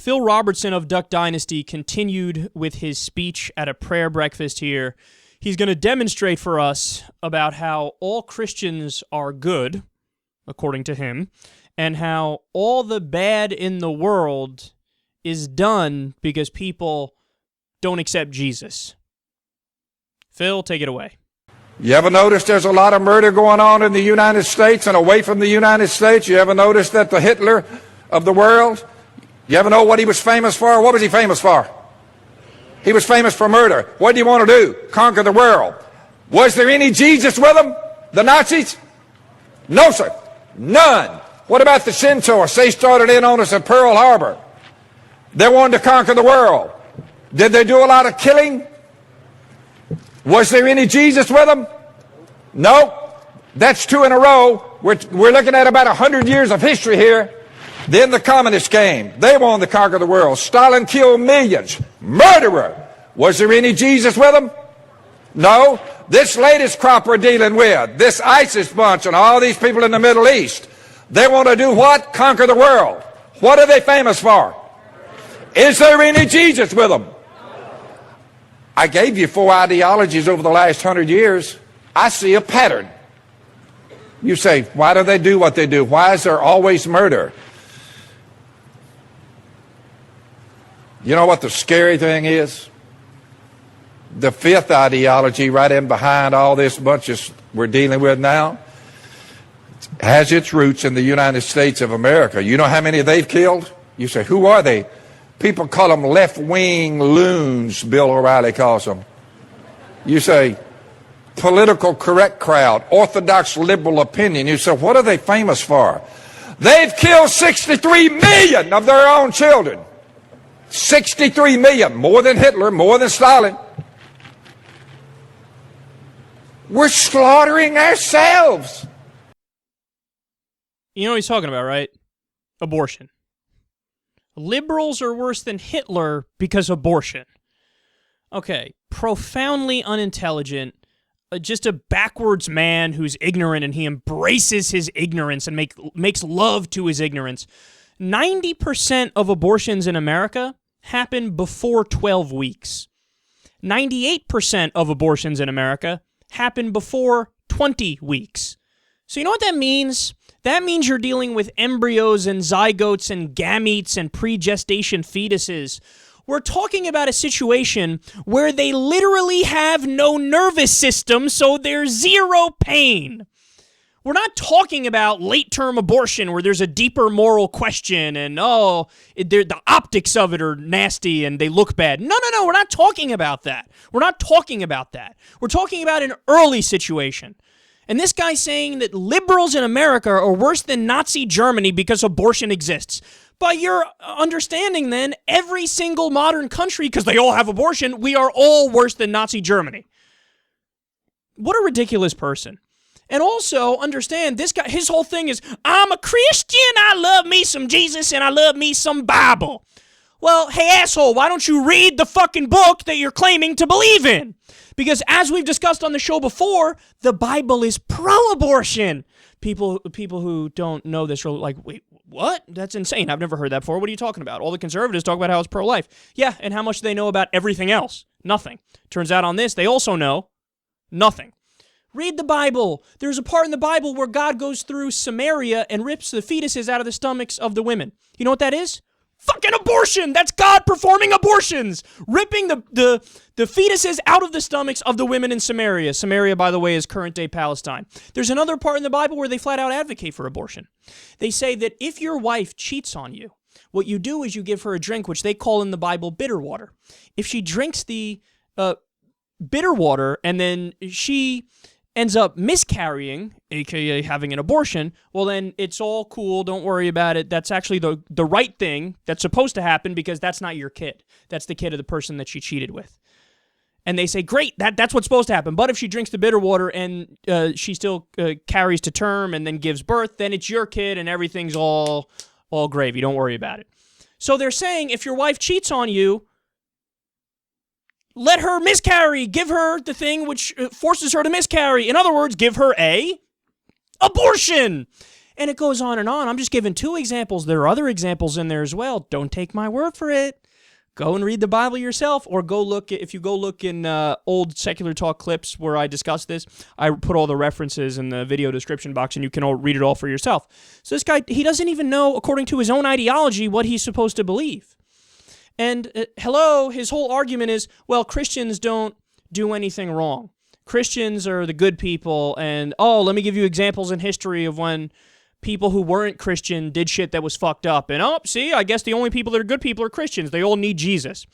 Phil Robertson of Duck Dynasty continued with his speech at a prayer breakfast here. He's going to demonstrate for us about how all Christians are good, according to him, and how all the bad in the world is done because people don't accept Jesus. Phil, take it away. You ever notice there's a lot of murder going on in the United States and away from the United States? You ever notice that the Hitler of the world, you ever know what he was famous for? What was he famous for? He was famous for murder. What did he want to do? Conquer the world. Was there any Jesus with him? The Nazis? No, sir. None. What about the Centaurs? They started in on us at Pearl Harbor. They wanted to conquer the world. Did they do a lot of killing? Was there any Jesus with them? No. That's two in a row. We're looking at about 100 years of history here. Then the communists came. They wanted to conquer the world. Stalin killed millions. Murderer. Was there any Jesus with them? No. This latest crop we're dealing with, this ISIS bunch and all these people in the Middle East, they want to do what? Conquer the world. What are they famous for? Is there any Jesus with them? I gave you 4 ideologies over the last 100 years. I see a pattern. You say, why do they do what they do? Why is there always murder? You know what the scary thing is? The 5th ideology right in behind all this bunches we're dealing with now has its roots in the United States of America. You know how many they've killed? You say, who are they? People call them left-wing loons, Bill O'Reilly calls them. You say, political correct crowd, orthodox liberal opinion. You say, what are they famous for? They've killed 63 million of their own children. 63 million, more than Hitler, more than Stalin. We're slaughtering ourselves. You know what he's talking about, right? Abortion. Liberals are worse than Hitler because abortion. Okay, profoundly unintelligent, just a backwards man who's ignorant, and he embraces his ignorance and makes love to his ignorance. 90% of abortions in America happen before 12 weeks. 98% of abortions in America happen before 20 weeks. So you know what that means? That means you're dealing with embryos and zygotes and gametes and pre-gestation fetuses. We're talking about a situation where they literally have no nervous system, so there's zero pain. We're not talking about late-term abortion where there's a deeper moral question and, the optics of it are nasty and they look bad. No, we're not talking about that. We're not talking about that. We're talking about an early situation. And this guy's saying that liberals in America are worse than Nazi Germany because abortion exists. By your understanding, then, every single modern country, because they all have abortion, we are all worse than Nazi Germany. What a ridiculous person. And also, understand, this guy, his whole thing is, I'm a Christian, I love me some Jesus, and I love me some Bible. Well, hey, asshole, why don't you read the fucking book that you're claiming to believe in? Because as we've discussed on the show before, the Bible is pro-abortion. People who don't know this are like, wait, what? That's insane. I've never heard that before. What are you talking about? All the conservatives talk about how it's pro-life. Yeah, and how much do they know about everything else? Nothing. Turns out on this, they also know nothing. Read the Bible. There's a part in the Bible where God goes through Samaria and rips the fetuses out of the stomachs of the women. You know what that is? Fucking abortion! That's God performing abortions! Ripping the fetuses out of the stomachs of the women in Samaria. Samaria, by the way, is current-day Palestine. There's another part in the Bible where they flat-out advocate for abortion. They say that if your wife cheats on you, what you do is you give her a drink, which they call in the Bible bitter water. If she drinks the bitter water and then she ends up miscarrying, aka having an abortion, well then it's all cool, don't worry about it. That's actually the right thing that's supposed to happen because that's not your kid. That's the kid of the person that she cheated with. And they say, great, that's what's supposed to happen. But if she drinks the bitter water and she still carries to term and then gives birth, then it's your kid and everything's all gravy. Don't worry about it. So they're saying if your wife cheats on you, let her miscarry. Give her the thing which forces her to miscarry. In other words, give her a abortion. And it goes on and on. I'm just giving 2 examples. There are other examples in there as well. Don't take my word for it. Go and read the Bible yourself, or if you go look in old Secular Talk clips where I discuss this, I put all the references in the video description box, and you can all read it all for yourself. So this guy, he doesn't even know, according to his own ideology, what he's supposed to believe. And his whole argument is, well, Christians don't do anything wrong. Christians are the good people, and, let me give you examples in history of when people who weren't Christian did shit that was fucked up. And, see, I guess the only people that are good people are Christians. They all need Jesus.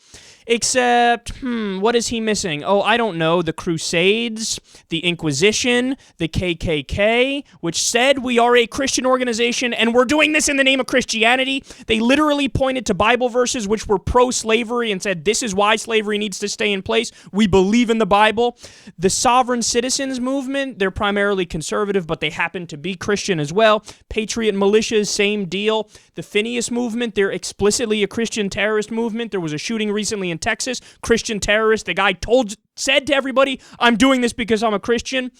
Except, what is he missing? I don't know. The Crusades, the Inquisition, the KKK, which said we are a Christian organization and we're doing this in the name of Christianity. They literally pointed to Bible verses which were pro-slavery and said this is why slavery needs to stay in place. We believe in the Bible. The Sovereign Citizens Movement, they're primarily conservative, but they happen to be Christian as well. Patriot militias, same deal. The Phineas Movement, they're explicitly a Christian terrorist movement. There was a shooting recently in Texas, Christian terrorist. The guy said to everybody, I'm doing this because I'm a Christian.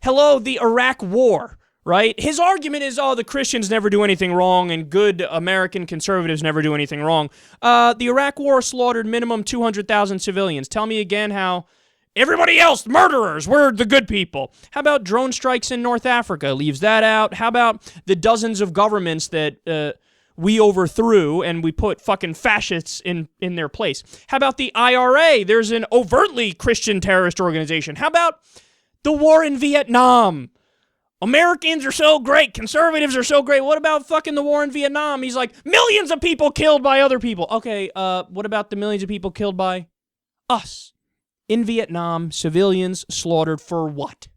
Hello, the Iraq War, right? His argument is, the Christians never do anything wrong and good American conservatives never do anything wrong. The Iraq War slaughtered minimum 200,000 civilians. Tell me again how everybody else, murderers, we're the good people. How about drone strikes in North Africa? Leaves that out. How about the dozens of governments that we overthrew and we put fucking fascists in their place? How about the IRA? There's an overtly Christian terrorist organization. How about the war in Vietnam? Americans are so great. Conservatives are so great. What about fucking the war in Vietnam? He's like, millions of people killed by other people. Okay, what about the millions of people killed by us? In Vietnam, civilians slaughtered for what?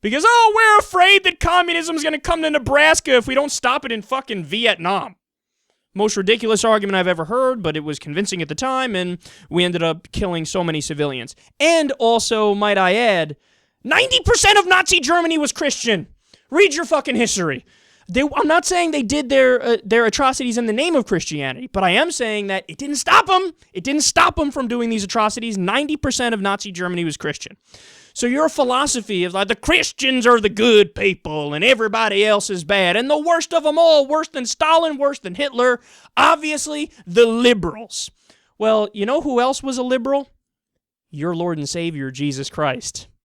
Because, we're afraid that communism is going to come to Nebraska if we don't stop it in fucking Vietnam. Most ridiculous argument I've ever heard, but it was convincing at the time, and we ended up killing so many civilians. And also, might I add, 90% of Nazi Germany was Christian. Read your fucking history. I'm not saying they did their atrocities in the name of Christianity, but I am saying that it didn't stop them. It didn't stop them from doing these atrocities. 90% of Nazi Germany was Christian. So your philosophy is like the Christians are the good people and everybody else is bad. And the worst of them all, worse than Stalin, worse than Hitler, obviously the liberals. Well, you know who else was a liberal? Your Lord and Savior, Jesus Christ.